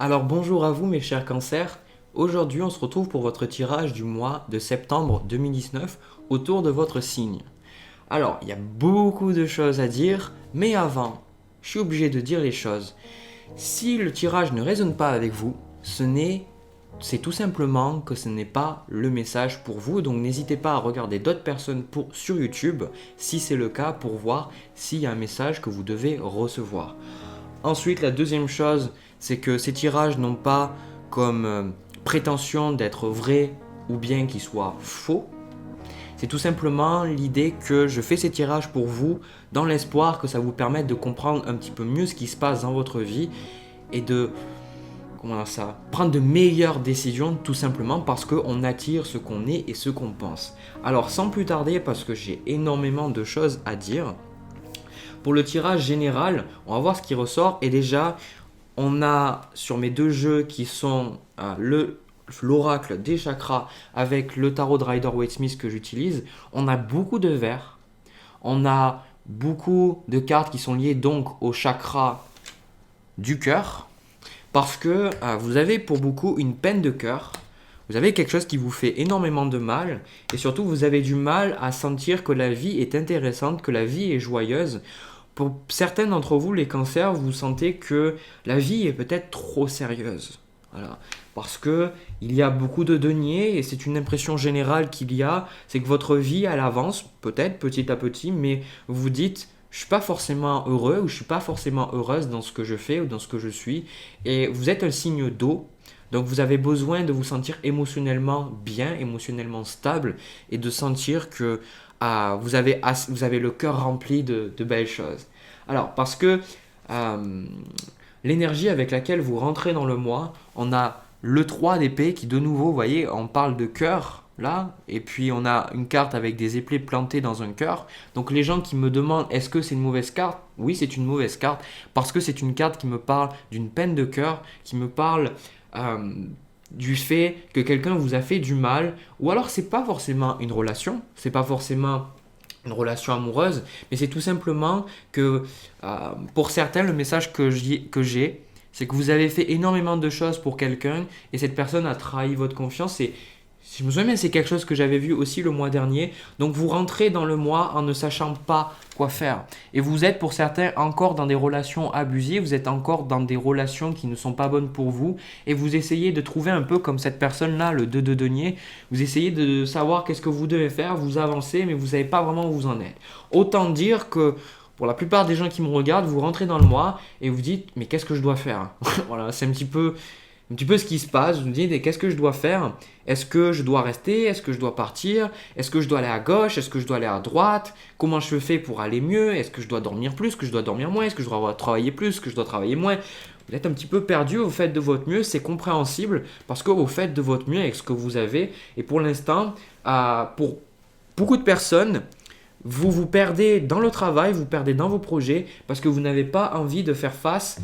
Alors bonjour à vous mes chers cancers. Aujourd'hui on se retrouve pour votre tirage du mois de septembre 2019 autour de votre signe. Alors il y a beaucoup de choses à dire, mais avant, je suis obligé de dire les choses. Si le tirage ne résonne pas avec vous, c'est tout simplement que ce n'est pas le message pour vous, donc n'hésitez pas à regarder d'autres personnes sur YouTube si c'est le cas pour voir s'il y a un message que vous devez recevoir. Ensuite, la deuxième chose, c'est que ces tirages n'ont pas comme prétention d'être vrais ou bien qu'ils soient faux. C'est tout simplement l'idée que je fais ces tirages pour vous dans l'espoir que ça vous permette de comprendre un petit peu mieux ce qui se passe dans votre vie et de prendre de meilleures décisions tout simplement parce qu'on attire ce qu'on est et ce qu'on pense. Alors sans plus tarder, parce que j'ai énormément de choses à dire, pour le tirage général, on va voir ce qui ressort. Et déjà, on a sur mes deux jeux qui sont l'oracle des chakras avec le tarot de Rider-Waite-Smith que j'utilise, on a beaucoup de verts, on a beaucoup de cartes qui sont liées donc au chakra du cœur, parce que vous avez pour beaucoup une peine de cœur, vous avez quelque chose qui vous fait énormément de mal, et surtout vous avez du mal à sentir que la vie est intéressante, que la vie est joyeuse. Pour certains d'entre vous, les cancers, vous sentez que la vie est peut-être trop sérieuse. Voilà. Parce que il y a beaucoup de deniers et c'est une impression générale qu'il y a, c'est que votre vie elle avance peut-être petit à petit, mais vous vous dites je suis pas forcément heureux ou je suis pas forcément heureuse dans ce que je fais ou dans ce que je suis. Et vous êtes un signe d'eau, donc vous avez besoin de vous sentir émotionnellement bien, émotionnellement stable et de sentir que vous avez le cœur rempli de belles choses. Alors, parce que euh, l'énergie avec laquelle vous rentrez dans le mois, on a le 3 d'épée qui de nouveau, vous voyez, on parle de cœur là, et puis on a une carte avec des épées plantées dans un cœur. Donc les gens qui me demandent est-ce que c'est une mauvaise carte? Oui, c'est une mauvaise carte, parce que c'est une carte qui me parle d'une peine de cœur, qui me parle euh, du fait que quelqu'un vous a fait du mal, ou alors c'est pas forcément une relation, c'est pas forcément une relation amoureuse, mais c'est tout simplement que pour certains, le message que j'ai, c'est que vous avez fait énormément de choses pour quelqu'un et cette personne a trahi votre confiance. Et si je me souviens bien, c'est quelque chose que j'avais vu aussi le mois dernier. Donc vous rentrez dans le mois en ne sachant pas quoi faire. Et vous êtes pour certains encore dans des relations abusives, vous êtes encore dans des relations qui ne sont pas bonnes pour vous. Et vous essayez de trouver un peu comme cette personne-là, le 2 de denier. Vous essayez de savoir qu'est-ce que vous devez faire, vous avancez, mais vous ne savez pas vraiment où vous en êtes. Autant dire que pour la plupart des gens qui me regardent, vous rentrez dans le mois et vous dites mais qu'est-ce que je dois faire? Voilà, c'est un petit peu ce qui se passe. Vous me dites qu'est-ce que je dois faire? Est-ce que je dois rester? Est-ce que je dois partir? Est-ce que je dois aller à gauche? Est-ce que je dois aller à droite? Comment je fais pour aller mieux? Est-ce que je dois dormir plus? Est-ce que je dois dormir moins? Est-ce que je dois travailler plus? Est-ce que je dois travailler moins? Vous êtes un petit peu perdu, vous faites de votre mieux, c'est compréhensible parce que vous faites de votre mieux avec ce que vous avez. Et pour l'instant, pour beaucoup de personnes, vous vous perdez dans le travail, vous perdez dans vos projets parce que vous n'avez pas envie de faire face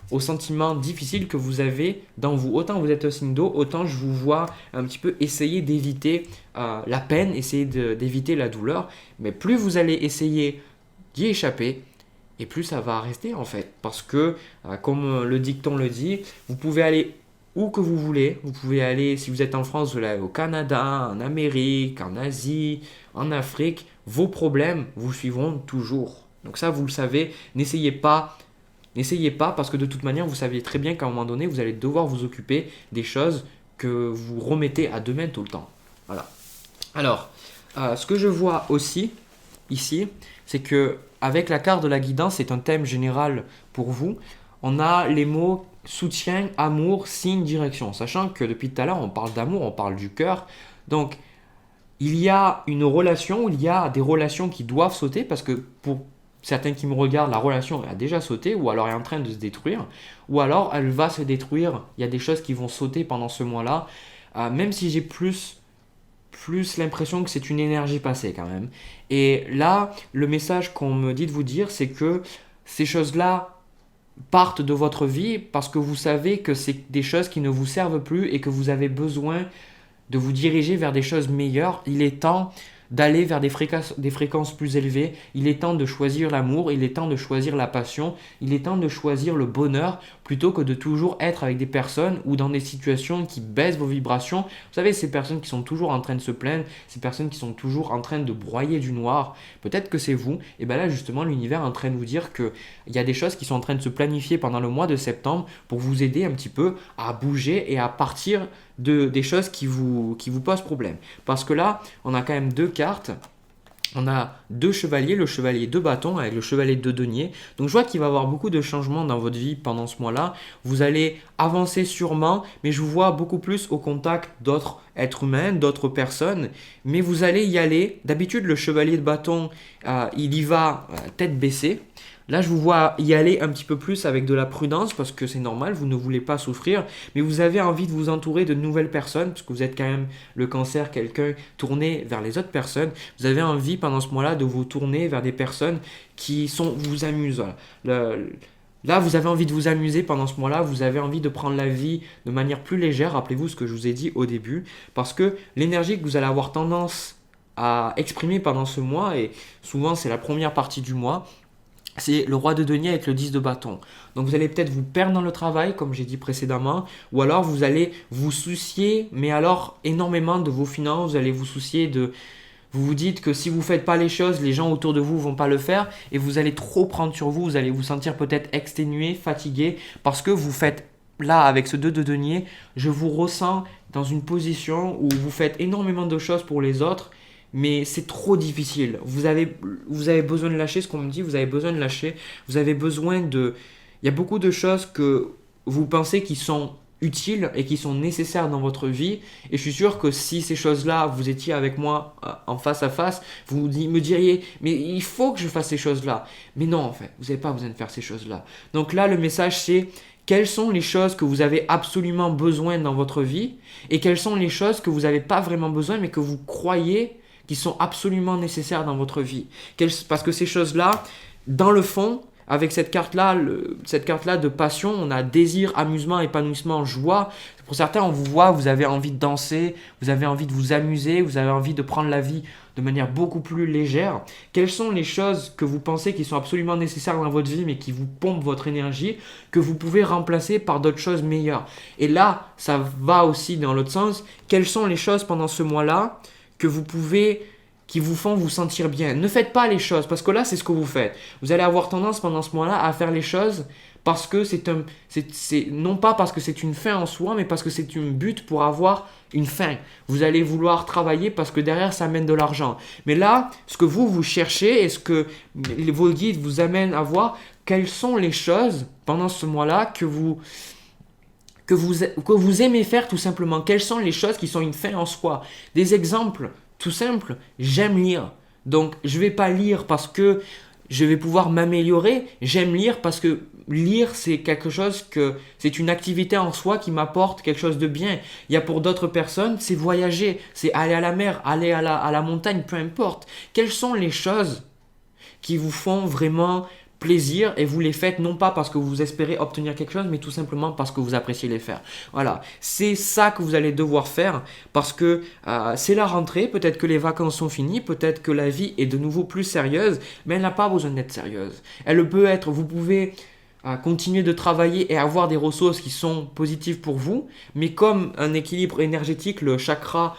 aux sentiments difficiles que vous avez dans vous. Autant vous êtes un signe d'eau, autant je vous vois un petit peu essayer d'éviter la peine, essayer d'éviter la douleur. Mais plus vous allez essayer d'y échapper, et plus ça va rester en fait. Parce que, comme le dicton le dit, vous pouvez aller où que vous voulez. Vous pouvez aller, si vous êtes en France, vous allez aller au Canada, en Amérique, en Asie, en Afrique. Vos problèmes vous suivront toujours. Donc ça, vous le savez. N'essayez pas parce que de toute manière, vous savez très bien qu'à un moment donné, vous allez devoir vous occuper des choses que vous remettez à demain tout le temps. Voilà. Alors, ce que je vois aussi ici, c'est que avec la carte de la guidance, c'est un thème général pour vous. On a les mots soutien, amour, signe, direction. Sachant que depuis tout à l'heure, on parle d'amour, on parle du cœur. Donc, il y a une relation, il y a des relations qui doivent sauter parce que pour certains qui me regardent, la relation a déjà sauté ou alors est en train de se détruire ou alors elle va se détruire. Il y a des choses qui vont sauter pendant ce mois-là, même si j'ai plus l'impression que c'est une énergie passée quand même. Et là, le message qu'on me dit de vous dire, c'est que ces choses-là partent de votre vie parce que vous savez que c'est des choses qui ne vous servent plus et que vous avez besoin de vous diriger vers des choses meilleures. Il est temps d'aller vers des fréquences plus élevées. Il est temps de choisir l'amour, il est temps de choisir la passion, il est temps de choisir le bonheur plutôt que de toujours être avec des personnes ou dans des situations qui baissent vos vibrations. Vous savez, ces personnes qui sont toujours en train de se plaindre, ces personnes qui sont toujours en train de broyer du noir, peut-être que c'est vous. Et bien là, justement, l'univers est en train de vous dire qu'il y a des choses qui sont en train de se planifier pendant le mois de septembre pour vous aider un petit peu à bouger et à partir des choses qui vous posent problème. Parce que là, on a quand même deux cartes. On a deux chevaliers, le chevalier de bâton avec le chevalier de denier. Donc je vois qu'il va y avoir beaucoup de changements dans votre vie pendant ce mois-là. Vous allez avancer sûrement, mais je vous vois beaucoup plus au contact d'autres êtres humains, d'autres personnes. Mais vous allez y aller. D'habitude, le chevalier de bâton, il y va tête baissée. Là, je vous vois y aller un petit peu plus avec de la prudence parce que c'est normal, vous ne voulez pas souffrir, mais vous avez envie de vous entourer de nouvelles personnes parce que vous êtes quand même le cancer, quelqu'un tourné vers les autres personnes. Vous avez envie pendant ce mois-là de vous tourner vers des personnes qui vous amusent. Voilà. Là, vous avez envie de vous amuser pendant ce mois-là, vous avez envie de prendre la vie de manière plus légère. Rappelez-vous ce que je vous ai dit au début parce que l'énergie que vous allez avoir tendance à exprimer pendant ce mois, et souvent c'est la première partie du mois, c'est le roi de denier avec le 10 de bâton. Donc vous allez peut-être vous perdre dans le travail, comme j'ai dit précédemment, ou alors vous allez vous soucier, mais alors énormément de vos finances, vous allez vous soucier de... Vous vous dites que si vous ne faites pas les choses, les gens autour de vous ne vont pas le faire et vous allez trop prendre sur vous, vous allez vous sentir peut-être exténué, fatigué, parce que vous faites, là avec ce 2 de denier, je vous ressens dans une position où vous faites énormément de choses pour les autres, mais c'est trop difficile. Vous avez besoin de lâcher ce qu'on me dit, vous avez besoin de lâcher, vous avez besoin de... Il y a beaucoup de choses que vous pensez qui sont utiles et qui sont nécessaires dans votre vie. Et je suis sûr que si ces choses-là, vous étiez avec moi en face à face, vous me diriez, mais il faut que je fasse ces choses-là. Mais non, en fait, vous n'avez pas besoin de faire ces choses-là. Donc là, le message, c'est... Quelles sont les choses que vous avez absolument besoin dans votre vie et quelles sont les choses que vous n'avez pas vraiment besoin mais que vous croyez qui sont absolument nécessaires dans votre vie. Parce que ces choses-là, dans le fond, avec cette carte-là de passion, on a désir, amusement, épanouissement, joie. Pour certains, on vous voit, vous avez envie de danser, vous avez envie de vous amuser, vous avez envie de prendre la vie de manière beaucoup plus légère. Quelles sont les choses que vous pensez qui sont absolument nécessaires dans votre vie mais qui vous pompent votre énergie, que vous pouvez remplacer par d'autres choses meilleures? Et là, ça va aussi dans l'autre sens. Quelles sont les choses pendant ce mois-là qui vous font vous sentir bien? Ne faites pas les choses, parce que là, c'est ce que vous faites. Vous allez avoir tendance pendant ce mois-là à faire les choses parce que non pas parce que c'est une fin en soi, mais parce que c'est un but pour avoir une fin. Vous allez vouloir travailler parce que derrière, ça amène de l'argent. Mais là, ce que vous cherchez et ce que vos guides vous amènent à voir, quelles sont les choses pendant ce mois-là que vous aimez faire tout simplement? Quelles sont les choses qui sont une fin en soi? Des exemples tout simples, j'aime lire. Donc je ne vais pas lire parce que je vais pouvoir m'améliorer, j'aime lire parce que lire c'est quelque chose c'est une activité en soi qui m'apporte quelque chose de bien. Il y a pour d'autres personnes, c'est voyager, c'est aller à la mer, aller à la montagne, peu importe. Quelles sont les choses qui vous font vraiment plaisir et vous les faites non pas parce que vous espérez obtenir quelque chose mais tout simplement parce que vous appréciez les faire. Voilà, c'est ça que vous allez devoir faire parce que c'est la rentrée, peut-être que les vacances sont finies, peut-être que la vie est de nouveau plus sérieuse, mais elle n'a pas besoin d'être sérieuse. Elle peut être, vous pouvez continuer de travailler et avoir des ressources qui sont positives pour vous, mais comme un équilibre énergétique, le chakra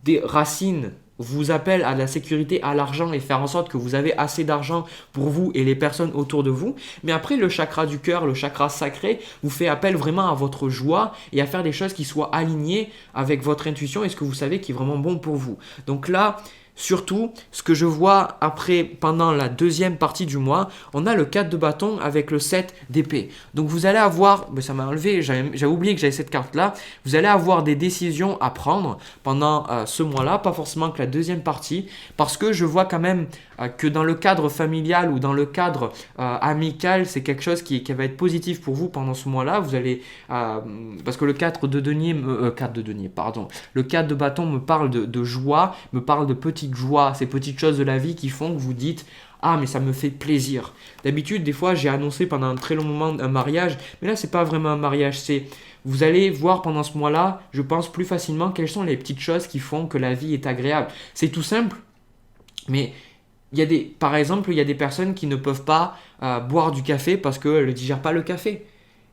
des racines vous appelle à la sécurité, à l'argent et faire en sorte que vous avez assez d'argent pour vous et les personnes autour de vous. Mais après, le chakra du cœur, le chakra sacré, vous fait appel vraiment à votre joie et à faire des choses qui soient alignées avec votre intuition et ce que vous savez qui est vraiment bon pour vous. Donc là, surtout, ce que je vois après, pendant la deuxième partie du mois, on a le 4 de bâton avec le 7 d'épée. Donc vous allez avoir, ça m'a enlevé, j'avais oublié que j'avais cette carte-là, vous allez avoir des décisions à prendre pendant ce mois-là, pas forcément que la deuxième partie, parce que je vois quand même que dans le cadre familial ou dans le cadre amical, c'est quelque chose qui va être positif pour vous pendant ce mois-là. Vous allez, parce que le 4 de denier, le 4 de bâton me parle de joie, me parle de petites joies, ces petites choses de la vie qui font que vous dites « Ah, mais ça me fait plaisir ». D'habitude, des fois, j'ai annoncé pendant un très long moment un mariage, mais là, c'est pas vraiment un mariage, vous allez voir pendant ce mois-là, je pense plus facilement quelles sont les petites choses qui font que la vie est agréable. C'est tout simple. Mais par exemple, il y a des personnes qui ne peuvent pas boire du café parce qu'elles ne digèrent pas le café.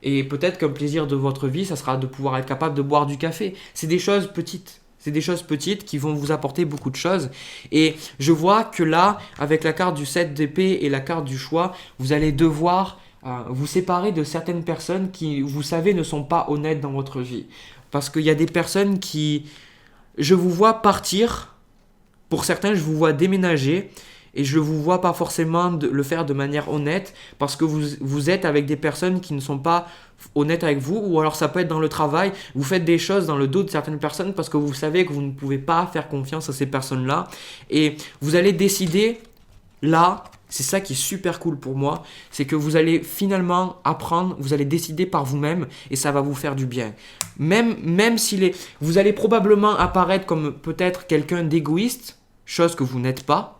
Et peut-être qu'un plaisir de votre vie, ça sera de pouvoir être capable de boire du café. C'est des choses petites. C'est des choses petites qui vont vous apporter beaucoup de choses. Et je vois que là, avec la carte du 7 d'épée et la carte du choix, vous allez devoir vous séparer de certaines personnes qui, vous savez, ne sont pas honnêtes dans votre vie. Parce qu'il y a des personnes qui... Je vous vois partir. Pour certains, je vous vois déménager. Et je ne vous vois pas forcément le faire de manière honnête parce que vous êtes avec des personnes qui ne sont pas honnêtes avec vous, ou alors ça peut être dans le travail, vous faites des choses dans le dos de certaines personnes parce que vous savez que vous ne pouvez pas faire confiance à ces personnes-là, et vous allez décider là, c'est ça qui est super cool pour moi, c'est que vous allez finalement apprendre, vous allez décider par vous-même et ça va vous faire du bien. Même si vous allez probablement apparaître comme peut-être quelqu'un d'égoïste, chose que vous n'êtes pas,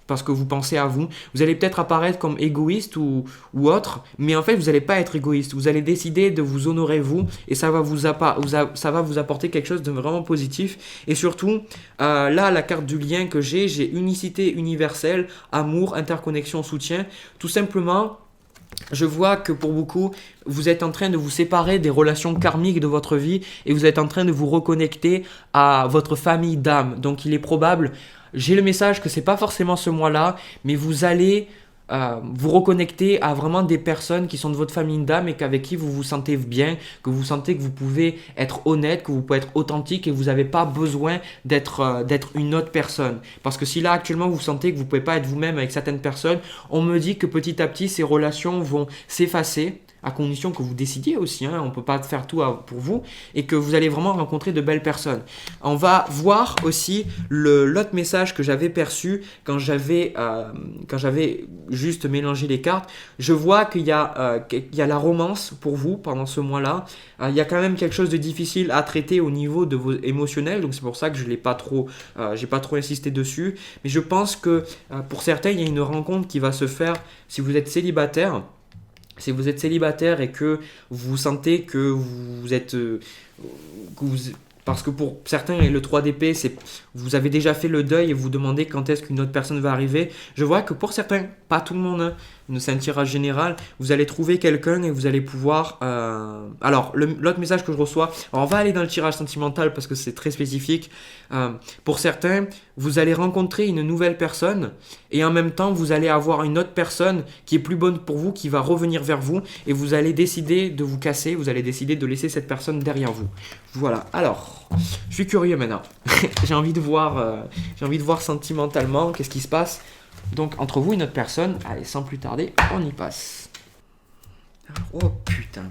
parce que vous pensez à vous. Vous allez peut-être apparaître comme égoïste ou autre, mais en fait, vous n'allez pas être égoïste. Vous allez décider de vous honorer vous, et ça va vous apporter quelque chose de vraiment positif. Et surtout, là, la carte du lien que j'ai unicité universelle, amour, interconnexion, soutien. Tout simplement, je vois que pour beaucoup, vous êtes en train de vous séparer des relations karmiques de votre vie et vous êtes en train de vous reconnecter à votre famille d'âme. Donc il est probable, j'ai le message que c'est pas forcément ce mois-là, mais vous allez vous reconnecter à vraiment des personnes qui sont de votre famille d'âme et qu'avec qui vous vous sentez bien, que vous sentez que vous pouvez être honnête, que vous pouvez être authentique et que vous n'avez pas besoin d'être une autre personne. Parce que si là actuellement vous sentez que vous ne pouvez pas être vous-même avec certaines personnes, on me dit que petit à petit ces relations vont s'effacer, à condition que vous décidiez aussi, on ne peut pas faire tout pour vous, et que vous allez vraiment rencontrer de belles personnes. On va voir aussi l'autre message que j'avais perçu quand j'avais juste mélangé les cartes. Je vois qu'il y a la romance pour vous pendant ce mois-là. Il y a quand même quelque chose de difficile à traiter au niveau de vos émotionnels, donc c'est pour ça que je l'ai pas trop, j'ai pas trop insisté dessus. Mais je pense que pour certains, il y a une rencontre qui va se faire si vous êtes célibataire. Si vous êtes célibataire et que vous sentez que vous êtes... parce que pour certains, le 3 d'épée, c'est vous avez déjà fait le deuil et vous demandez quand est-ce qu'une autre personne va arriver. Je vois que pour certains, pas tout le monde, c'est un tirage général, vous allez trouver quelqu'un et vous allez pouvoir... Alors, l'autre message que je reçois, alors on va aller dans le tirage sentimental parce que c'est très spécifique. Pour certains, vous allez rencontrer une nouvelle personne et en même temps, vous allez avoir une autre personne qui est plus bonne pour vous, qui va revenir vers vous et vous allez décider de vous casser, vous allez décider de laisser cette personne derrière vous. Voilà, alors, je suis curieux maintenant. j'ai envie de voir sentimentalement qu'est-ce qui se passe. Donc, entre vous et notre personne, allez, sans plus tarder, on y passe. Oh putain.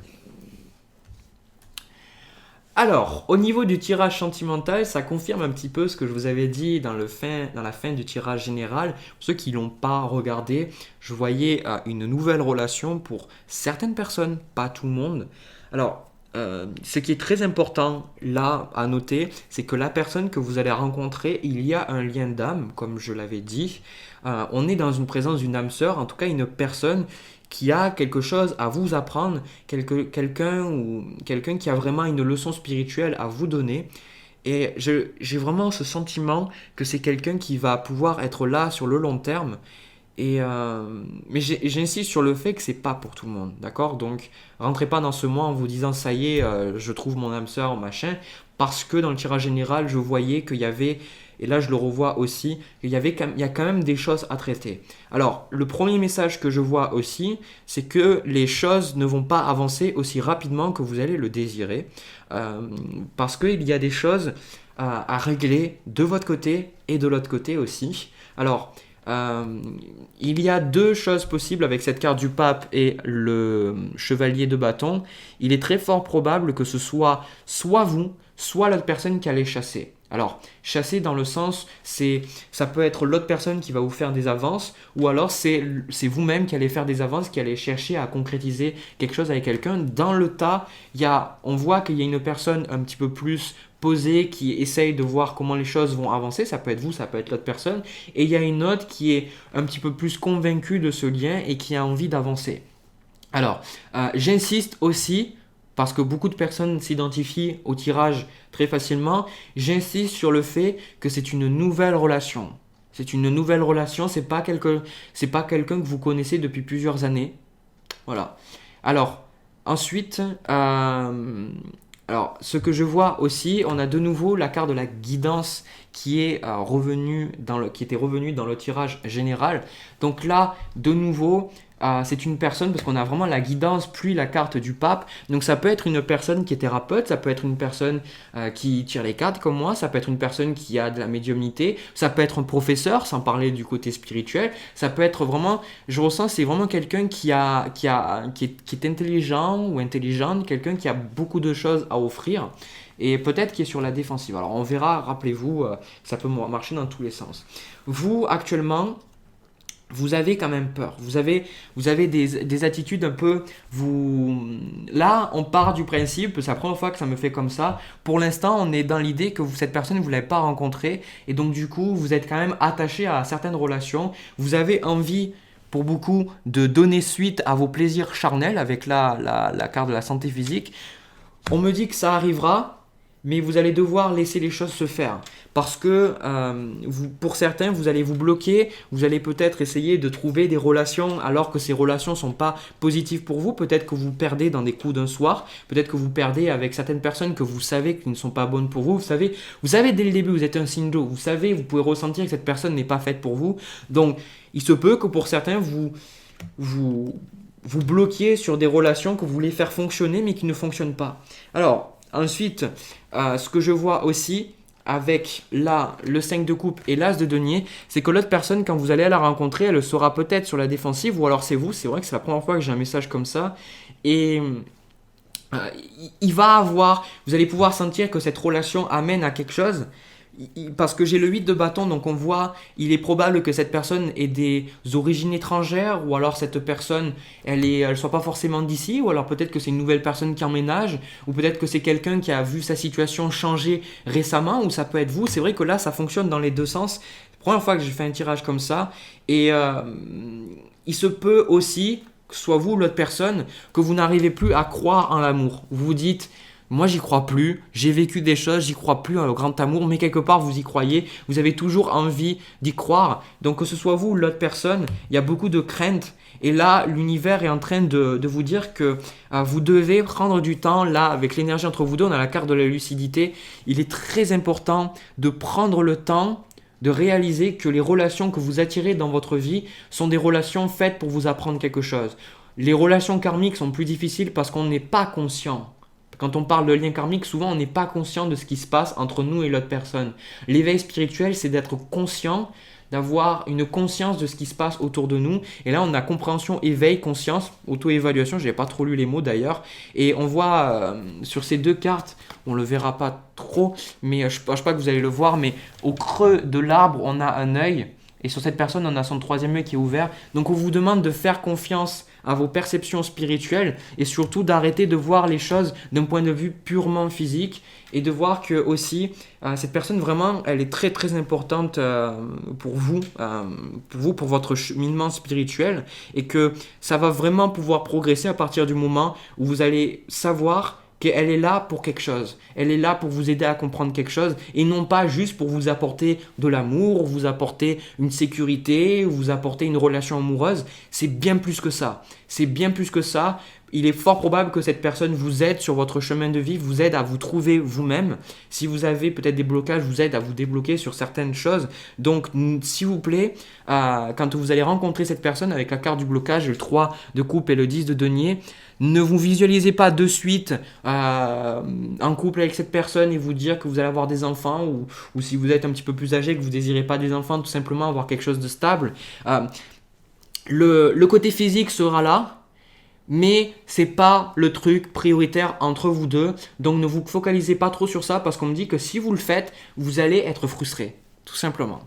Alors, au niveau du tirage sentimental, ça confirme un petit peu ce que je vous avais dit dans la fin du tirage général. Pour ceux qui ne l'ont pas regardé, je voyais une nouvelle relation pour certaines personnes, pas tout le monde. Alors, ce qui est très important là à noter, c'est que la personne que vous allez rencontrer, il y a un lien d'âme, comme je l'avais dit. On est dans une présence d'une âme sœur, en tout cas une personne qui a quelque chose à vous apprendre, quelqu'un qui a vraiment une leçon spirituelle à vous donner. Et j'ai vraiment ce sentiment que c'est quelqu'un qui va pouvoir être là sur le long terme. Mais j'insiste sur le fait que c'est pas pour tout le monde, d'accord? Donc, rentrez pas dans ce mois en vous disant ça y est, je trouve mon âme sœur, machin, parce que dans le tirage général, je voyais qu'il y avait, et là je le revois aussi, il y a quand même des choses à traiter. Alors, le premier message que je vois aussi, c'est que les choses ne vont pas avancer aussi rapidement que vous allez le désirer, parce qu'il y a des choses à régler de votre côté et de l'autre côté aussi. Alors, il y a deux choses possibles avec cette carte du pape et le chevalier de bâton. Il est très fort probable que ce soit vous, soit l'autre personne qui allait chasser. Alors, chasser dans le sens, ça peut être l'autre personne qui va vous faire des avances, ou alors c'est vous-même qui allez faire des avances, qui allez chercher à concrétiser quelque chose avec quelqu'un. Dans le tas, on voit qu'il y a une personne un petit peu plus posée qui essaye de voir comment les choses vont avancer. Ça peut être vous, ça peut être l'autre personne. Et il y a une autre qui est un petit peu plus convaincue de ce lien et qui a envie d'avancer. Alors, j'insiste aussi, parce que beaucoup de personnes s'identifient au tirage très facilement, j'insiste sur le fait que c'est une nouvelle relation. C'est une nouvelle relation, c'est pas quelqu'un que vous connaissez depuis plusieurs années. Voilà. Alors, ensuite, ce que je vois aussi, on a de nouveau la carte de la guidance qui est qui était revenue dans le tirage général. Donc là, de nouveau, c'est une personne, parce qu'on a vraiment la guidance puis la carte du pape. Donc ça peut être une personne qui est thérapeute, ça peut être une personne qui tire les cartes comme moi, ça peut être une personne qui a de la médiumnité, ça peut être un professeur, sans parler du côté spirituel. Ça peut être vraiment, je ressens, c'est vraiment quelqu'un qui est intelligent ou intelligente, quelqu'un qui a beaucoup de choses à offrir. Et peut-être qui est sur la défensive. Alors on verra, rappelez-vous, ça peut marcher dans tous les sens. Vous, actuellement, vous avez quand même peur. Vous avez des attitudes un peu... Là, on part du principe, c'est la première fois que ça me fait comme ça. Pour l'instant, on est dans l'idée que cette personne, vous ne l'avez pas rencontrée. Et donc, du coup, vous êtes quand même attaché à certaines relations. Vous avez envie, pour beaucoup, de donner suite à vos plaisirs charnels avec la carte de la santé physique. On me dit que ça arrivera, mais vous allez devoir laisser les choses se faire. Parce que pour certains, vous allez vous bloquer, vous allez peut-être essayer de trouver des relations alors que ces relations ne sont pas positives pour vous. Peut-être que vous perdez dans des coups d'un soir, peut-être que vous perdez avec certaines personnes que vous savez qui ne sont pas bonnes pour vous. Vous savez dès le début, vous êtes un signe d'eau, vous pouvez ressentir que cette personne n'est pas faite pour vous. Donc, il se peut que pour certains, vous bloquiez sur des relations que vous voulez faire fonctionner mais qui ne fonctionnent pas. Alors, ensuite, ce que je vois aussi avec le 5 de coupe et l'as de denier, c'est que l'autre personne, quand vous allez la rencontrer, elle sera peut-être sur la défensive ou alors c'est vous. C'est vrai que c'est la première fois que j'ai un message comme ça. Et vous allez pouvoir sentir que cette relation amène à quelque chose. Parce que j'ai le 8 de bâton, donc on voit, il est probable que cette personne ait des origines étrangères, ou alors cette personne, elle soit pas forcément d'ici, ou alors peut-être que c'est une nouvelle personne qui emménage, ou peut-être que c'est quelqu'un qui a vu sa situation changer récemment, ou ça peut être vous. C'est vrai que là, ça fonctionne dans les deux sens. C'est la première fois que j'ai fait un tirage comme ça, et il se peut aussi, que ce soit vous ou l'autre personne, que vous n'arrivez plus à croire en l'amour. Vous vous dites... Moi, j'y crois plus, j'ai vécu des choses, j'y crois plus au grand amour, mais quelque part, vous y croyez, vous avez toujours envie d'y croire. Donc, que ce soit vous ou l'autre personne, il y a beaucoup de crainte. Et là, l'univers est en train de vous dire que vous devez prendre du temps. Là, avec l'énergie entre vous deux, on a la carte de la lucidité. Il est très important de prendre le temps de réaliser que les relations que vous attirez dans votre vie sont des relations faites pour vous apprendre quelque chose. Les relations karmiques sont plus difficiles parce qu'on n'est pas conscient. Quand on parle de lien karmique, souvent on n'est pas conscient de ce qui se passe entre nous et l'autre personne. L'éveil spirituel, c'est d'être conscient, d'avoir une conscience de ce qui se passe autour de nous. Et là, on a compréhension, éveil, conscience, auto-évaluation. Je n'avais pas trop lu les mots d'ailleurs. Et on voit sur ces deux cartes, on ne le verra pas trop, mais je ne pense pas que vous allez le voir, mais au creux de l'arbre, on a un œil. Et sur cette personne, on a son troisième œil qui est ouvert. Donc on vous demande de faire confiance à vos perceptions spirituelles et surtout d'arrêter de voir les choses d'un point de vue purement physique et de voir que aussi cette personne vraiment elle est très très importante pour vous, pour votre cheminement spirituel et que ça va vraiment pouvoir progresser à partir du moment où vous allez savoir qu'elle est là pour quelque chose. Elle est là pour vous aider à comprendre quelque chose et non pas juste pour vous apporter de l'amour, vous apporter une sécurité, vous apporter une relation amoureuse. C'est bien plus que ça. C'est bien plus que ça. Il est fort probable que cette personne vous aide sur votre chemin de vie, vous aide à vous trouver vous-même. Si vous avez peut-être des blocages, vous aide à vous débloquer sur certaines choses. Donc, s'il vous plaît, quand vous allez rencontrer cette personne avec la carte du blocage, le 3 de coupe et le 10 de denier, ne vous visualisez pas de suite en couple avec cette personne et vous dire que vous allez avoir des enfants ou si vous êtes un petit peu plus âgé, que vous ne désirez pas des enfants, tout simplement avoir quelque chose de stable. Le côté physique sera là. Mais c'est pas le truc prioritaire entre vous deux. Donc ne vous focalisez pas trop sur ça parce qu'on me dit que si vous le faites, vous allez être frustré. Tout simplement.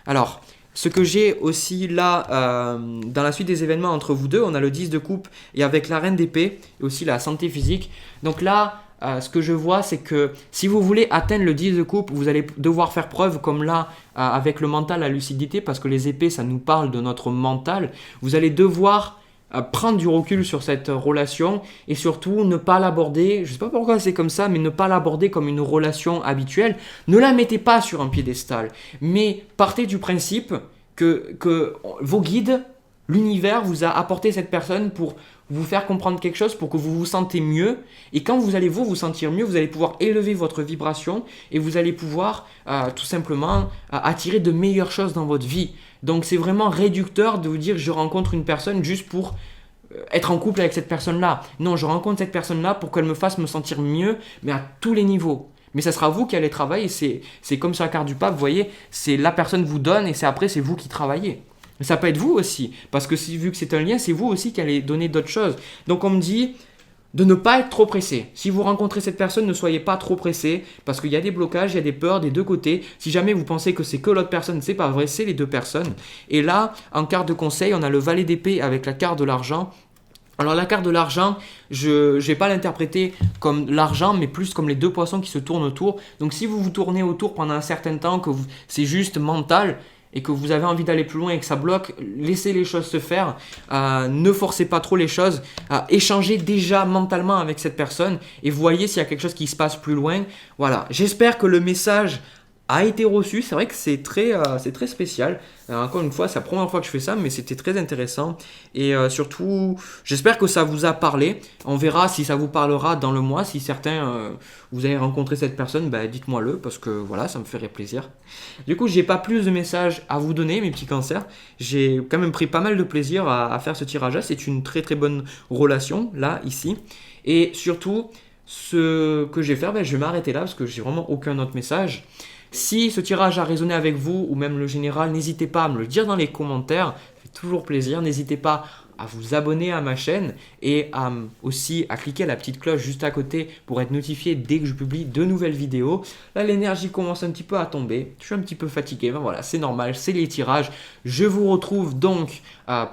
Alors, ce que j'ai aussi là, dans la suite des événements entre vous deux, on a le 10 de coupe et avec la reine d'épée et aussi la santé physique. Donc là, ce que je vois, c'est que si vous voulez atteindre le 10 de coupe, vous allez devoir faire preuve comme là, avec le mental, la lucidité, parce que les épées, ça nous parle de notre mental. Vous allez devoir prendre du recul sur cette relation et surtout ne pas l'aborder, je sais pas pourquoi c'est comme ça, mais ne pas l'aborder comme une relation habituelle. Ne la mettez pas sur un piédestal, mais partez du principe que vos guides, l'univers vous a apporté cette personne pour vous faire comprendre quelque chose, pour que vous vous sentez mieux. Et quand vous allez vous sentir mieux, vous allez pouvoir élever votre vibration et vous allez pouvoir tout simplement attirer de meilleures choses dans votre vie. Donc c'est vraiment réducteur de vous dire je rencontre une personne juste pour être en couple avec cette personne-là. Non, je rencontre cette personne-là pour qu'elle me fasse me sentir mieux, mais à tous les niveaux. Mais ça sera vous qui allez travailler. C'est comme sur la carte du pape, vous voyez, c'est la personne vous donne et c'est vous qui travaillez. Mais ça peut être vous aussi, parce que vu que c'est un lien, c'est vous aussi qui allez donner d'autres choses. Donc on me dit de ne pas être trop pressé. Si vous rencontrez cette personne, ne soyez pas trop pressé, parce qu'il y a des blocages, il y a des peurs des deux côtés. Si jamais vous pensez que c'est que l'autre personne, c'est pas vrai, c'est les deux personnes. Et là, en carte de conseil, on a le valet d'épée avec la carte de l'argent. Alors la carte de l'argent, je ne vais pas l'interpréter comme l'argent, mais plus comme les deux poissons qui se tournent autour. Donc si vous vous tournez autour pendant un certain temps, que c'est juste mental, et que vous avez envie d'aller plus loin et que ça bloque, laissez les choses se faire, ne forcez pas trop les choses, échangez déjà mentalement avec cette personne et voyez s'il y a quelque chose qui se passe plus loin. Voilà, j'espère que le message a été reçu. C'est vrai que c'est très spécial. Encore une fois, c'est la première fois que je fais ça, mais c'était très intéressant. Et surtout, j'espère que ça vous a parlé. On verra si ça vous parlera dans le mois. Si certains, vous avez rencontré cette personne, dites-moi-le, parce que voilà, ça me ferait plaisir. Du coup, j'ai pas plus de messages à vous donner, mes petits cancers. J'ai quand même pris pas mal de plaisir à faire ce tirage-là. C'est une très très bonne relation, là, ici. Et surtout, ce que je vais faire, je vais m'arrêter là, parce que j'ai vraiment aucun autre message. Si ce tirage a résonné avec vous ou même le général, n'hésitez pas à me le dire dans les commentaires, ça fait toujours plaisir. N'hésitez pas à vous abonner à ma chaîne et aussi à cliquer à la petite cloche juste à côté pour être notifié dès que je publie de nouvelles vidéos. Là, l'énergie commence un petit peu à tomber, je suis un petit peu fatigué, voilà, c'est normal, c'est les tirages. Je vous retrouve donc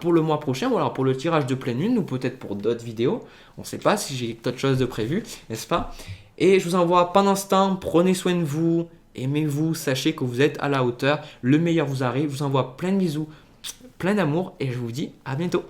pour le mois prochain, ou alors pour le tirage de pleine lune ou peut-être pour d'autres vidéos. On ne sait pas si j'ai d'autres choses de prévues, n'est-ce pas? Et je vous envoie pendant ce temps, prenez soin de vous. Aimez-vous, sachez que vous êtes à la hauteur, le meilleur vous arrive, je vous envoie plein de bisous, plein d'amour et je vous dis à bientôt.